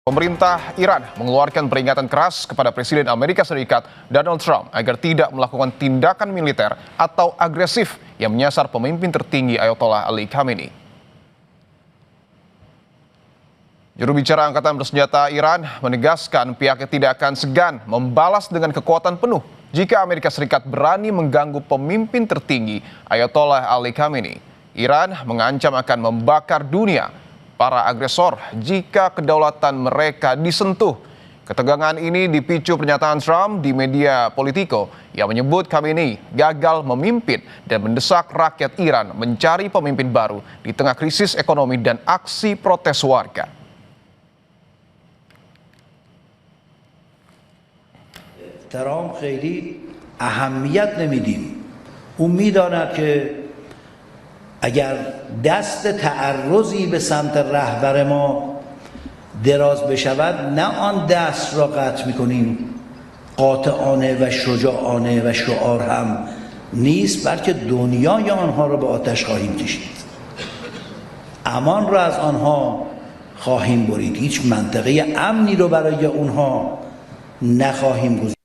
Pemerintah Iran mengeluarkan peringatan keras kepada Presiden Amerika Serikat Donald Trump agar tidak melakukan tindakan militer atau agresif yang menyasar pemimpin tertinggi Ayatollah Ali Khamenei. Juru bicara Angkatan Bersenjata Iran menegaskan pihaknya tidak akan segan membalas dengan kekuatan penuh jika Amerika Serikat berani mengganggu pemimpin tertinggi Ayatollah Ali Khamenei. Iran mengancam akan membakar dunia para agresor jika kedaulatan mereka disentuh. Ketegangan ini dipicu pernyataan Trump di media Politico yang menyebut Khamenei gagal memimpin dan mendesak rakyat Iran mencari pemimpin baru di tengah krisis ekonomi dan aksi protes warga. ترامپ خیلی اهمیت نمیدیم. اون میداند که اگر دست تعرضی به سمت رهبر ما دراز بشود نه آن دست را قطع میکنیم، قاطعانه و شجاعانه و شعار هم نیست، بلکه دنیای آنها را به آتش خواهیم کشید، امان را از آنها خواهیم برید، هیچ منطقه امنی رو برای اونها نخواهیم گذاشت.